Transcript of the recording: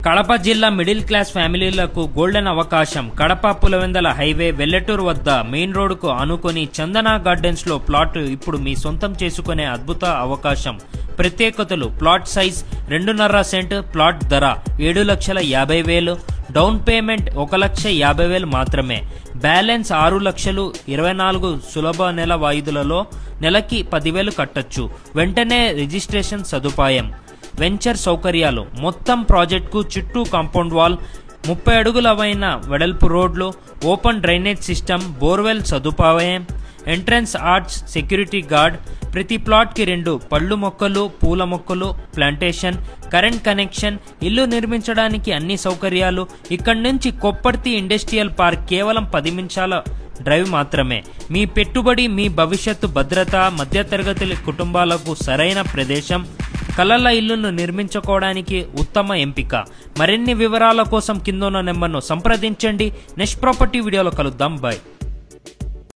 కడప జిల్లా middle class ఫ్యామిలీలకు golden అవకాశం. Kadapa పులవెందల highway Vellaturu వద్ద మెయిన్ రోడ్డుకు ఆనుకొని చందన గార్డెన్స్ లో ప్లాట్ ఇప్పుడు మీ సొంతం చేసుకునే అద్భుత అవకాశం. ప్రత్యేకతలు: ప్లాట్ సైజ్ 2.5 సెంట్, ప్లాట్ ధర 7,50,000, డౌన్ పేమెంట్ 1,50,000 మాత్రమే, బ్యాలెన్స్ 6,24,000 సులభ నెల వాయిదాలలో నెలకి 10,000 కట్టొచ్చు. వెంటనే రిజిస్ట్రేషన్ సదుపాయం. వెంచర్ సౌకర్యాలు: మొత్తం ప్రాజెక్టుకు చుట్టూ కాంపౌండ్ వాల్, 30 అడుగుల వెడల్పు రోడ్లు, ఓపెన్ డ్రైనేజ్ సిస్టమ్, బోర్వెల్ సదుపాయం, ఎంట్రన్స్ ఆర్చ్, సెక్యూరిటీ గార్డ్, ప్రతి ప్లాట్ కి 2 పళ్ళు మొక్కలు, పూల మొక్కలు, ప్లాంటేషన్, కరెంట్ కనెక్షన్, ఇల్లు నిర్మించడానికి అన్ని సౌకర్యాలు. ఇక్కడి నుంచి కొప్పర్తి ఇండస్ట్రియల్ పార్క్ కేవలం 10 నిమిషాల డ్రైవ్ మాత్రమే. మీ పెట్టుబడి, మీ భవిష్యత్తు భద్రత, మధ్యతరగతి కుటుంబాలకు సరైన ప్రదేశం, కలల ఇల్లును నిర్మించుకోవడానికి ఉత్తమ ఎంపిక. మరిన్ని వివరాల కోసం కింద ఉన్న నెంబర్ను సంప్రదించండి. నెక్స్ట్ ప్రాపర్టీ వీడియోలో కలుద్దాం. బై.